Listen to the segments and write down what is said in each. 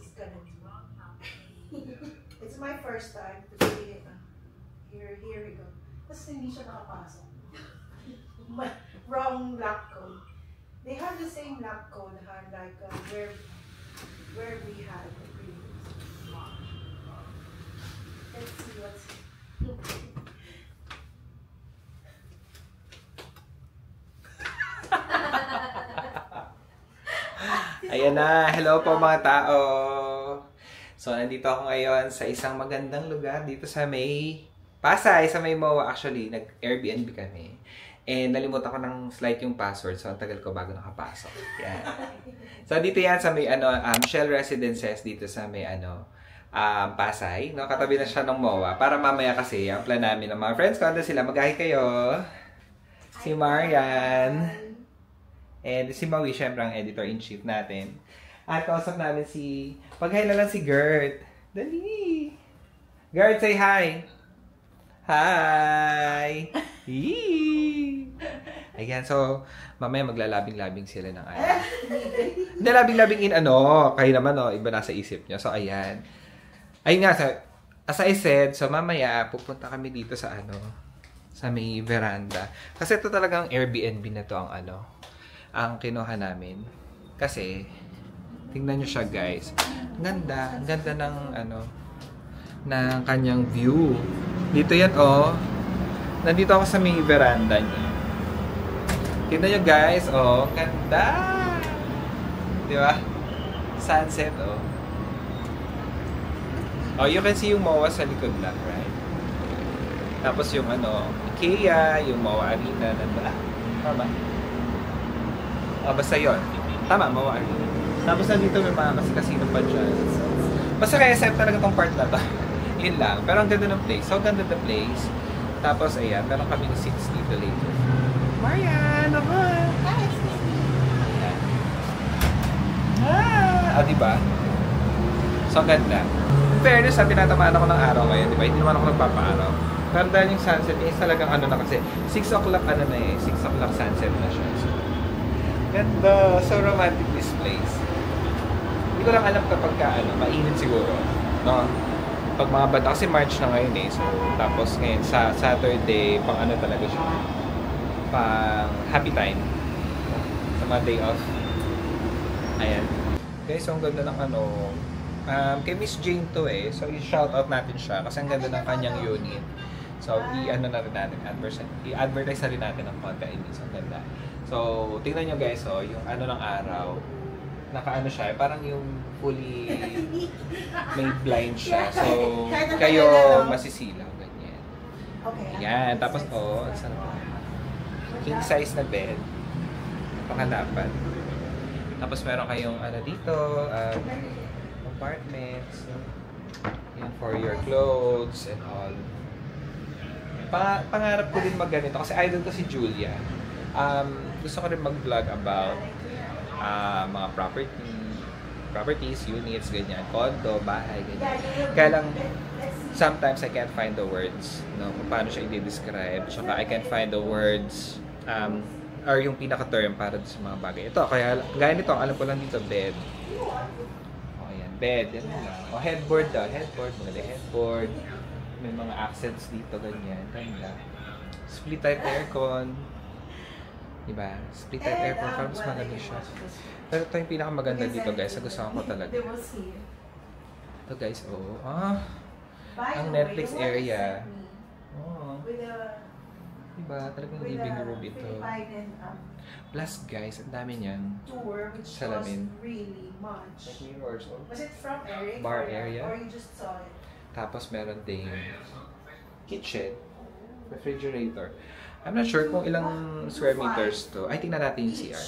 is gonna be. It's my first time to see it. Here we go. Tapos hindi siya nakapasok. Wrong lock code. They have the same lock code, like where we had the previous. Let's see what's. Ayan na, hello po mga tao. So, nandito ako ngayon sa isang magandang lugar dito sa may Pasay, sa may MOA. Actually, nag-Airbnb kami. And nalimutan ko ng slight yung password. So, ang tagal ko bago nakapasok. Yan. So, dito yan sa may Shell Residences dito sa may Pasay. No? Katabi na siya ng MOA. Para mamaya kasi, ang plan namin ng mga friends ko, ando sila. Mag-hi kayo. Si Marian. And si Maui, syempre ang editor-in-chief natin. At kausap namin si... Pag-hi na lang si Gert. Dali! Gert, say hi! Hi! Yee! Ayan, so, mamaya maglalabing-labing sila ng Hindi, labing-labing in kayo naman, iba nasa isip nyo. So, ayan. Ayun nga, so, as I said, so mamaya, pupunta kami dito sa sa may veranda. Kasi ito talagang Airbnb na to ang kinuha namin. Kasi, tingnan nyo siya guys. Ganda ng ng kanyang view. Dito yan nandito ako sa may veranda niya. Tingnan nyo guys, ganda! Di ba? Sunset, you can see yung MOA sa likod lang, right? Tapos yung IKEA, yung MOA Arena, tama? Basta yun. Tama, MOA Arena. Tapos nandito may mga casino pa dyan. Basta kaya set talaga tong part na to. Yun lang. Pero ang ganda ng place. So, ganda the place. Tapos, ayan. Meron kami ng seats dito later. Marian! Naman! Ayan. Diba? So, ang ganda. In fairness, tinatamaan ako ng araw ngayon. Diba? Hindi naman ako nagpapaaraw. Pero dahil yung sunset is talagang na kasi. 6 o'clock 6 o'clock sunset na siya. So, ganda. So romantic this place. Hindi ko lang alam kapag mainit siguro. No? Pag mga bata, kasi March na ngayon So, tapos ngayon sa Saturday, pang talaga siya. Pang happy time. Sa mga day off. Ayan. Guys, so ang ganda ng kay Miss Jane to So, i-shoutout natin siya kasi ang ganda ng kanyang unit. So, i-advertise na rin natin ng konti. So, ang ganda. So, tingnan nyo guys, yung ng araw, siya, parang yung fully may blind siya. So, kayo masisilaw, ganyan. Ayan, tapos sarap. King size na bed, pangalapan. Tapos meron kayong dito, apartments, yan for your clothes and all. Pangarap ko din magganito kasi idol ko si Julia. Gusto ko rin mag-vlog about mga properties, units, ganyan, condo, bahay, ganyan. Kaya lang, sometimes I can't find the words, kung paano siya i-describe. Tsaka I can't find the words, or yung pinaka-term para sa mga bagay. Ito, kaya, gaya nito, alam ko lang dito, bed. Ayan, bed, yan lang. Headboard daw, maganda headboard. May mga accents dito, ganyan, ganda. Split type aircon. Diba? Split type aircon, parang mas maganda siya. Pero ito yung pinakamaganda dito guys, nagustuhan ko talaga. Ito guys, ang Netflix area. Diba? Talagang living room ito. Plus guys, ang dami niyan. Salamin. Bar area. Tapos meron ding kitchen, refrigerator. I'm not sure kung ilang square meters to. Ay, tingnan natin yung CR.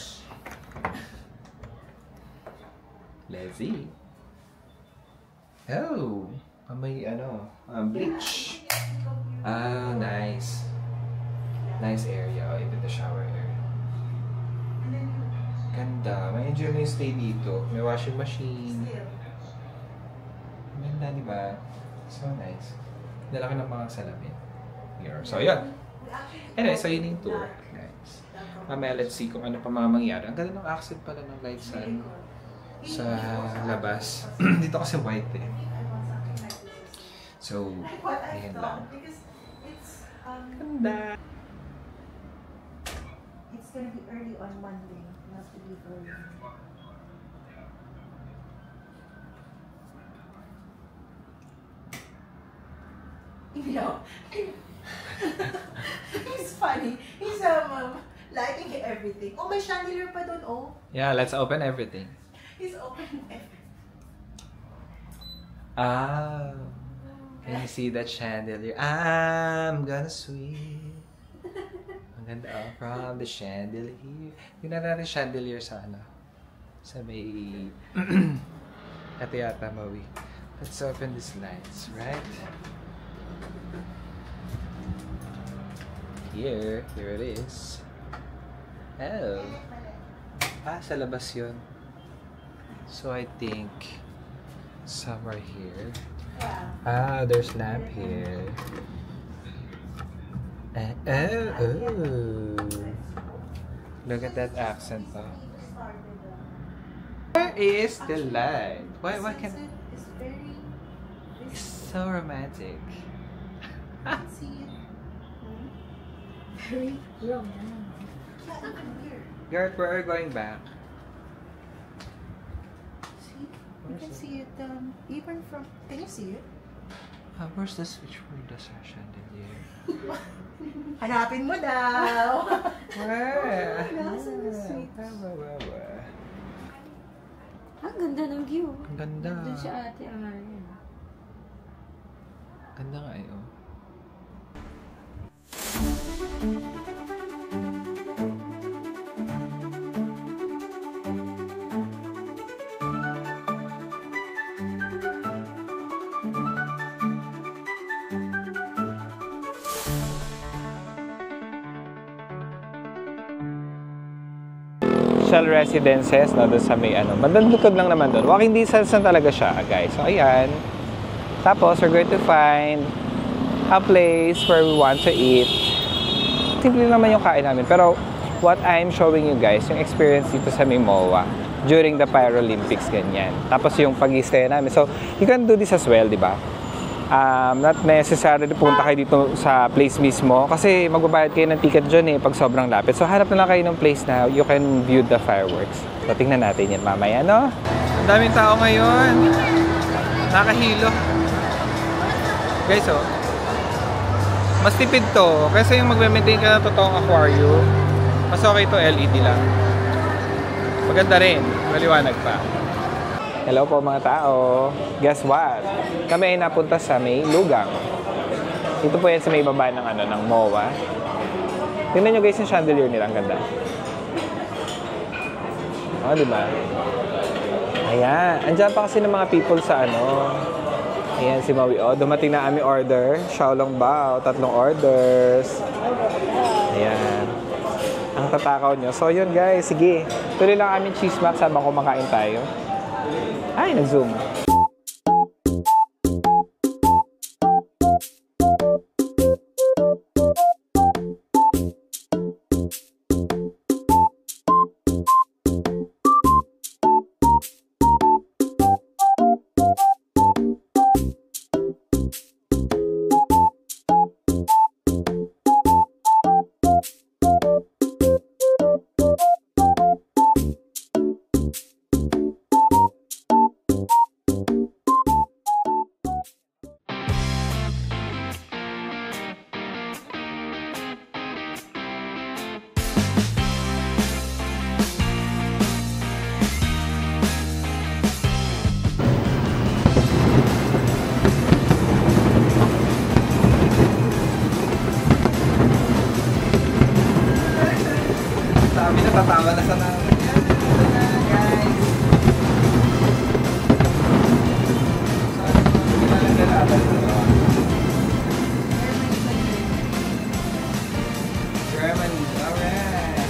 Lazy. Oh! May bleach. Nice. Nice area. Even the shower area. Ganda. May enjoy na yung stay dito. May washing machine. Ganda, diba? So nice. Nalaki ng mga salamin. Here. So, yun. Anyway, so yun yung tour. Nice. Mamaya, let's see kung ano pa mga mangyari. Ang ganda ng accent pala ng lights. sa labas. Dito kasi white eh. So, ayan lang. Ganda! It's gonna be early on Monday. You have to leave early. You know, he's funny. He's lighting everything. Oh, may chandelier pa doon, oh. Yeah, let's open everything. He's opening everything. Ah, can you see that chandelier? I'm gonna swing. Ang ganda from the chandelier. Tingnan natin chandelier sa ano. Sa may... Ito yata, Maui. Let's open these lights, right? Here it is. Oh. Ah, sa labas yun. So I think somewhere here. Ah, there's lamp here. Oh. Look at that accent though. Where is the light? Why can It's very... it's so romantic. See it? Very romantic. Yeah, even here. Garrett, where are you going back? See? You can see it even from... Can you see it? Where's the switch for the chandelier? Hanapin mo daw! Where? Nasaan the switch? Where? Ang ganda ng view. Ang ganda. Doon siya ate Amaria. Ganda nga eh, oh. Shell Residences, no, doon sa may ano. Bandang likod lang naman doon. Walking distance na talaga siya, guys. So, ayan. Tapos, we're going to find a place where we want to eat. Simple naman yung kain namin. Pero, what I'm showing you guys, yung experience dito sa Mimoa during the Paralympics, ganyan. Tapos, yung pag-stay namin. So, you can do this as well, di ba? Not necessarily punta kayo dito sa place mismo kasi magbabayad kayo ng ticket dyan eh pag sobrang lapit. So hanap na lang kayo ng place na you can view the fireworks. So tingnan natin yan mamaya, no? Ang daming tao ngayon. Nakahilo. Guys, oh. Mas tipid to. Kasi yung magme-maintain ka ng totoong aquarium, mas okay to LED lang. Maganda rin. Maliwanag pa. Hello po mga tao. Guess what? Kami ay napunta sa may lugang. Dito po yan sa may baba ng, ng MOA. Tingnan nyo guys yung chandelier nila. Ang ganda. O, diba? Ayan. Andiyan pa kasi ng mga people sa Ayan si Maui. O, dumating na aming order. Xiaolong bao. 3 orders. Ayan. Ang tatakaw nyo. So, yun guys. Sige. Tuloy lang aming cheese max habang kumakain tayo. Ay, nag-zoom. Tatawa na sa namin. Guys. Germany. Alright.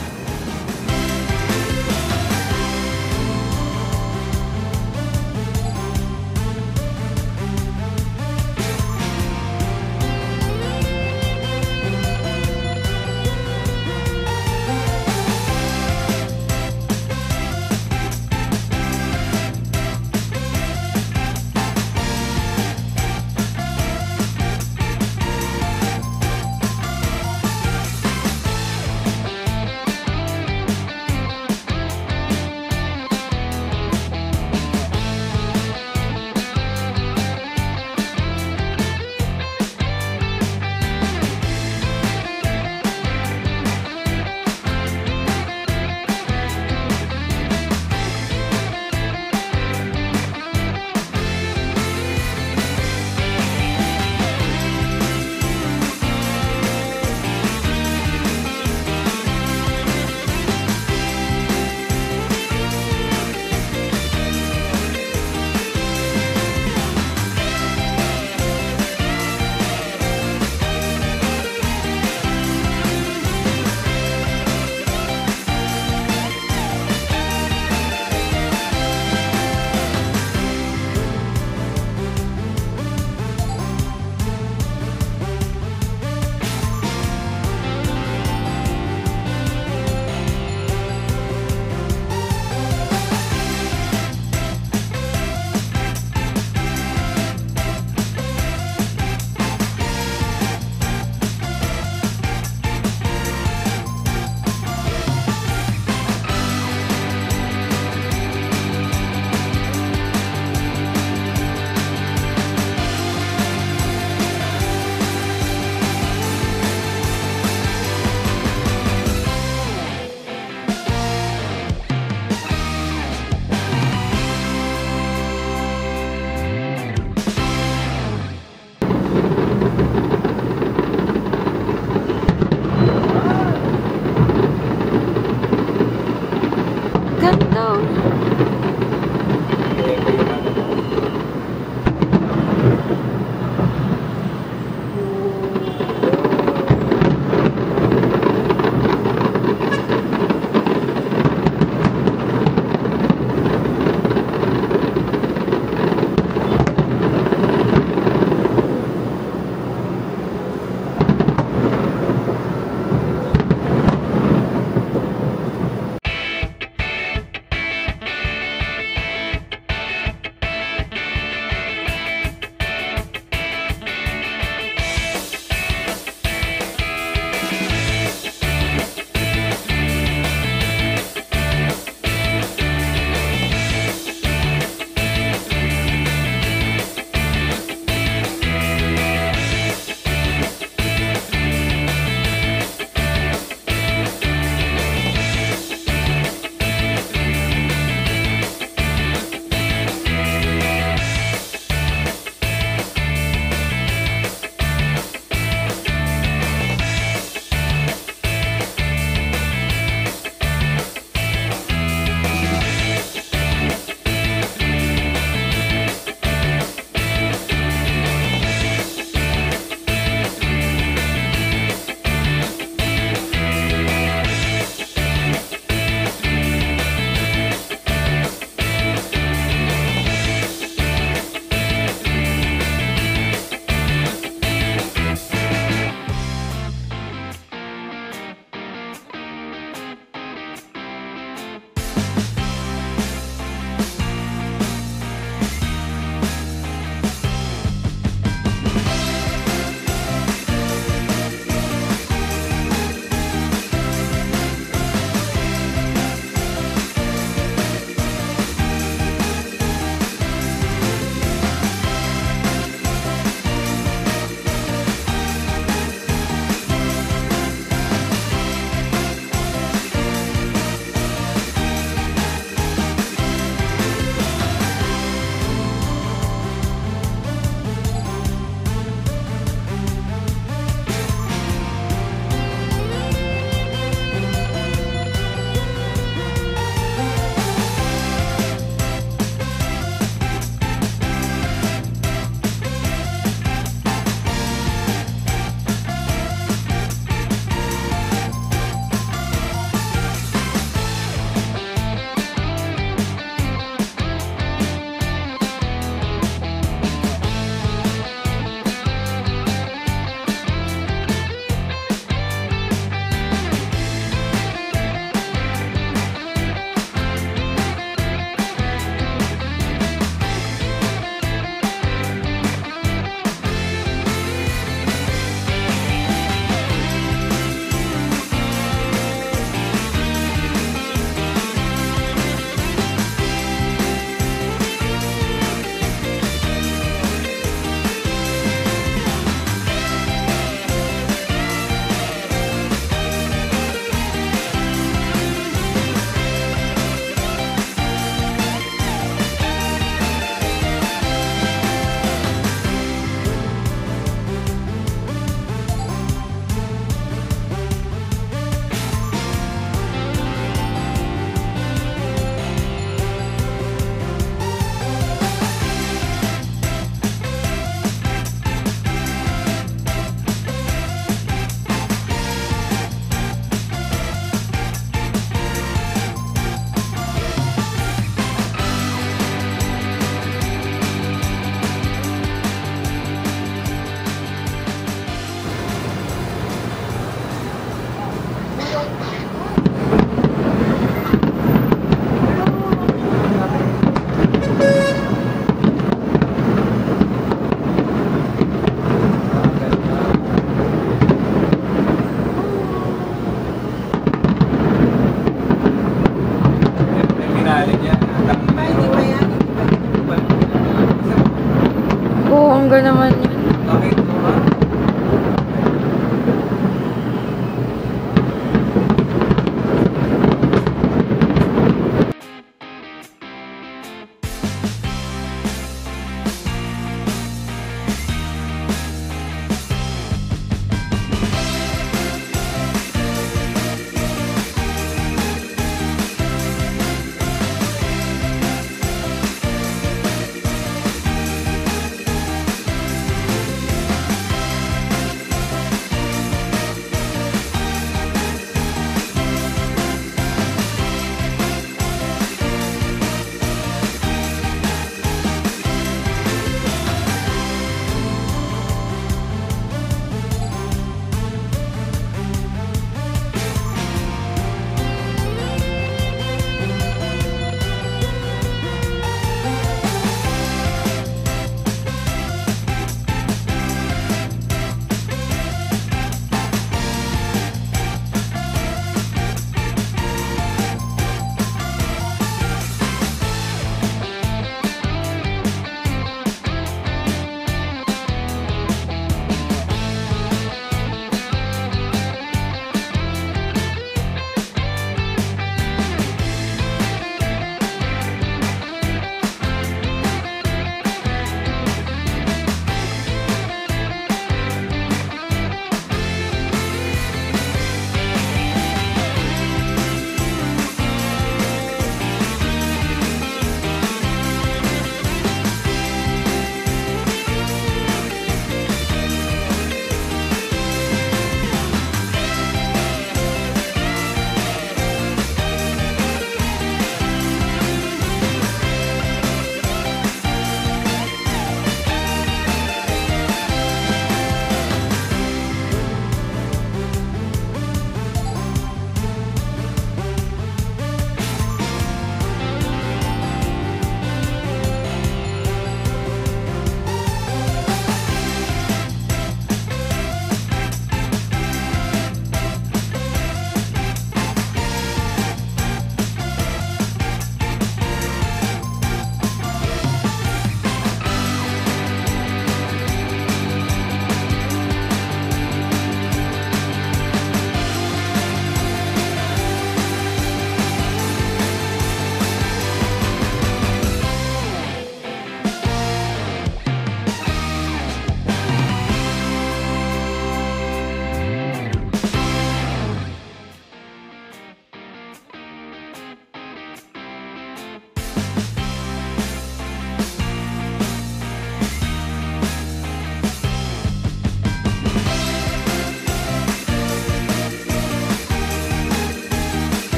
bongga naman yun. Bakit mo ha?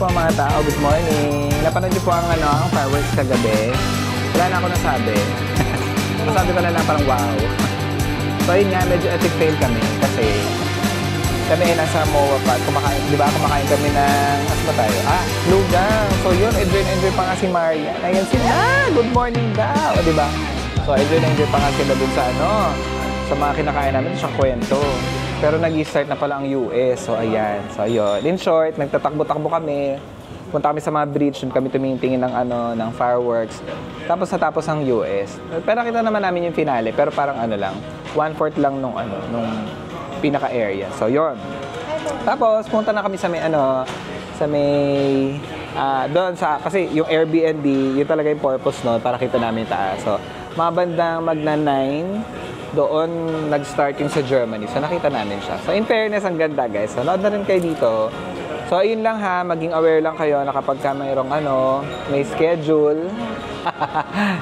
po mga tao. Good morning. Napanood niyo po ang fireworks kagabi. Wala na ako nasabi. Nasabi ko na lang parang wow. So yun nga, medyo epic fail kami kasi kami ay nasa MOA pa. Kumakain, di ba kumakain kami ng, ano ba tayo? Lugaw. So yun, enjoy pa nga si Maria. Ayan sila, good morning daw. Di ba? So enjoy pa nga sila dun sa sa mga kinakain namin, siyang kwento. Pero nag-start na pala ang US. So ayan. So yun. In short, nagtatakbo-takbo kami. Punta kami sa mga bridge, kami tumingin ng ng fireworks. Tapos natapos ang US. Pero nakita naman namin yung finale, pero parang lang, 1/4 lang nung pinaka-area. So yun. Tapos punta na kami sa may doon sa, kasi yung Airbnb, yun talaga yung purpose para kita namin yung taas. So mga bandang magna-9, doon nag-start yung sa Germany. So nakita namin siya. So in fairness, ang ganda guys. So nood na rin kayo dito. So ayun lang ha, maging aware lang kayo na kapag ka mayroong may schedule.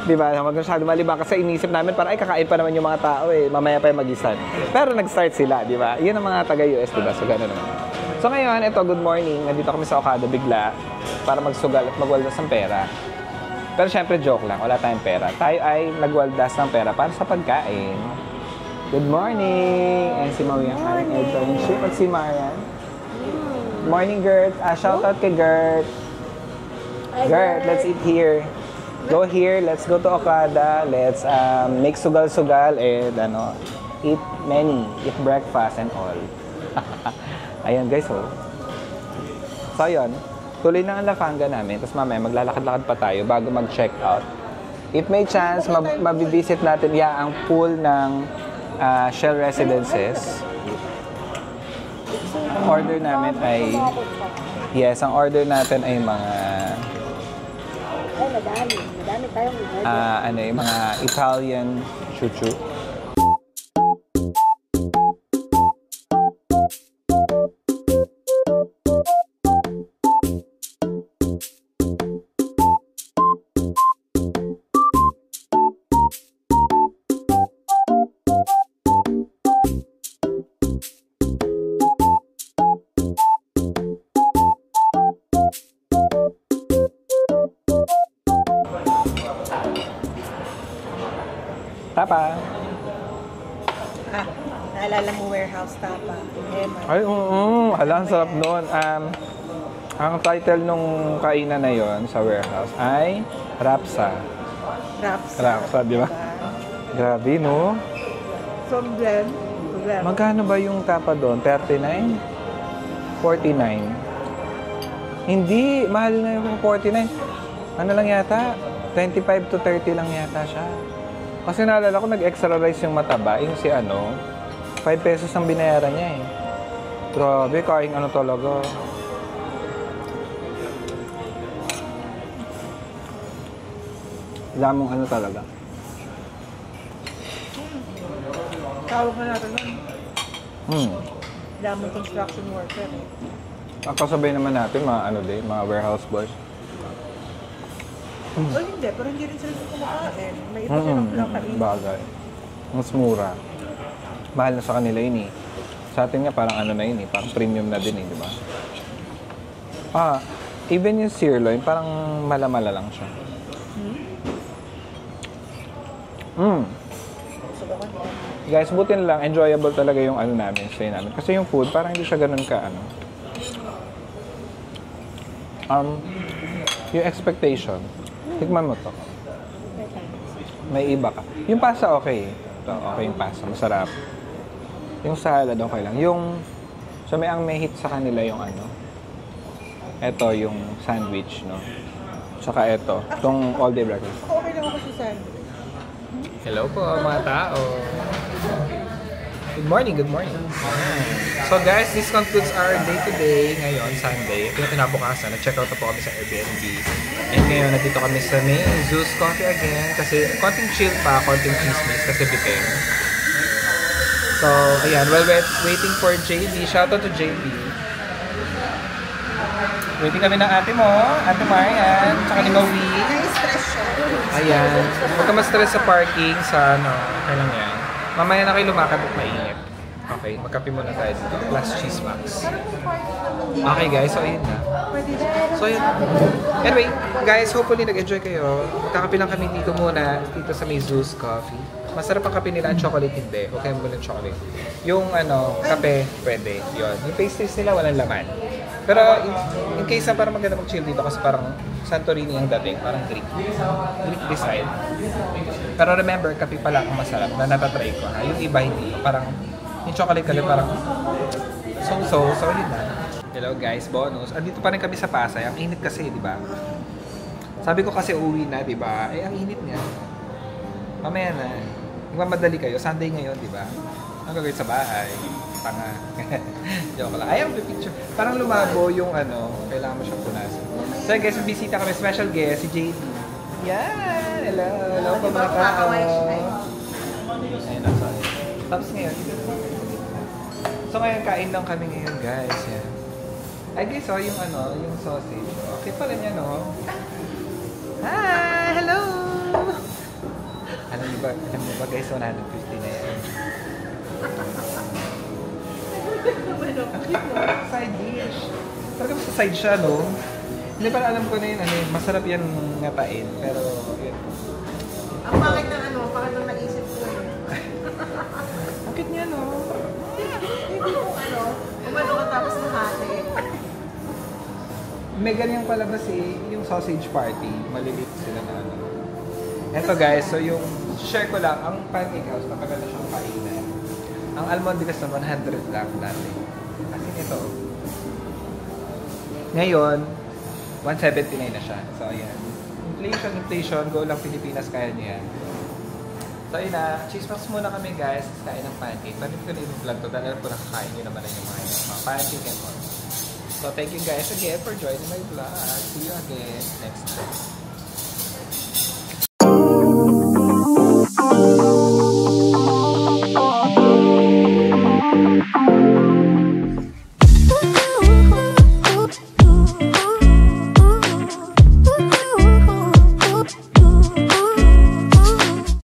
Diba? Huwag masyado malibang kasi inisip namin parang ay kakain pa naman yung mga tao mamaya pa yung mag-start. Pero nag-start sila, diba? Yun ang mga taga-US, diba? So gano'n naman. So ngayon, ito, good morning. Nandito kami sa Okada bigla para magsugal at magwaldas ng pera. Pero syempre joke lang, wala tayong pera. Tayo ay nagwaldas ng pera para sa pagkain. Good morning! And si Maria kain internship at si Marian. Good morning, Gert. Shout out kay Gert. Gert, let's eat here. Go here, let's go to Okada. Let's make sugal-sugal and eat eat breakfast and all. Ayan guys, So ayun. Tuloy na ang Lafanga namin, tapos mamaya maglalakad-lakad pa tayo bago mag-check out. If may chance, mabivisit natin ang pool ng Shell Residences. Ang order namin ay, ang order natin ay mga, madami tayong yung mga Italian chuchu. Tapa. Naalala mo warehouse tapa. Ay, ang sarap noon. Ang title nung kainan na yon sa warehouse ay Rapsa. Rapsa, di ba? Grabe, no? From Glen. Magkano ba yung tapa doon? 39? 49? Hindi, mahal na yung 49. Ano lang yata? 25 to 30 lang yata siya. Kasi naalala ko, nag-extra rice yung mataba. Yung 5 pesos ang binayaran niya Grabe, kaing talaga. Lamong talaga. Tawag na natin nun. Lamong construction worker Ang kasabay naman natin, mga warehouse boys. Hindi, pero hindi rin sila kumakain. May iba silang kain. Bagay. Mas mura. Mahal na sa kanila yun Sa atin nga parang parang premium na din di ba? Even yung sirloin, parang mala-mala lang siya. Guys, buti na lang, enjoyable talaga yung namin, stay namin. Kasi yung food, parang hindi siya ganun ka yung expectation. Tikman mo to. May iba ka. Yung pasta okay. Ito, okay yung pasta. Masarap. Yung salad okay lang. Yung may hit sa kanila yung Ito yung sandwich, no? Tsaka ito. Itong all day breakfast. Okay lang ako sa sandwich. Hello po mga tao. Good morning, good morning. So guys, this concludes our day today ngayon, Sunday. Kinabukasan, nag-check out na po kami sa Airbnb. And ngayon, nandito kami sa may Zeus Coffee again. Kasi konting chill pa, konting chismis kasi weekend. So, ayan, while waiting for JB, shoutout to JB. Waiting kami ng ate mo, ate Marian, tsaka ni Maui. Na-stress siya. Ayan, huwag ka ma-stress sa parking, sa okay lang yan. Mamaya na kayo lumakad at mainit. Okay, magkape muna tayo dito. Plus cheese max. Parang may party naman. Okay guys, so ayun na. Pwede dyan. So yun. Anyway, guys, hopefully nag-enjoy kayo. Magkakape lang kami dito muna, dito sa may Zeus Coffee. Masarap ang kape nila, ang chocolate hindi. Okay mo ng chocolate. Yung kape, pwede. Yun. Yung pastries nila, walang laman. Pero in case na parang maganda mag-chill dito kasi parang Santorini ang dating, parang Greek. Greek design. Pero remember, kape pala ang masarap na natatry ko. Ha? Yung iba hindi. Parang yung chocolate kasi parang so yun na. Hello guys, bonus. Andito pa rin kami sa Pasay. Ang init kasi, di ba? Sabi ko kasi uwi na, di ba? Eh, ang init niya. Mamaya na. Magmamadali kayo. Sunday ngayon, di ba? Ang gagawin sa bahay. Tanga. Joke lang. Ayaw, picture. Parang lumabo yung kailangan mo siyang punasan. So guys, bisita kami. Special guest, si JD. Yan! Hello! Hello po mga tao. Ayun na, sorry. Tapos ngayon, so ngayon, kain lang kami ngayon, guys. Yan. Ay guys, yung yung sausage. Okay pala niya, no? Hi! Hello! Alam mo ba guys, 150 na yan. Side dish. Talaga sa side siya, no? Hindi pala alam ko na yun, masarap yan ngatain. Pero, yun. Ang bakit bakit nang naisip ko yun? Bakit niya, no? Hindi kung ka tapos nahati. May ganyan palabas yung sausage party. Maliliit sila na Eto guys, so yung share ko lang, ang pancake house, napaganda siyang kainan. Ang almond digas na 100 lang dati. Kasi ito. Ngayon, 179 na siya. So ayan. Inflation, go lang Pilipinas, kaya niya. So ayun na, cheese box muna kami guys, kain ng pancake. Bakit ko na yung vlog to, dahil po nakakain nyo naman yung mga pancake and all. So thank you guys again for joining my vlog. See you again next time.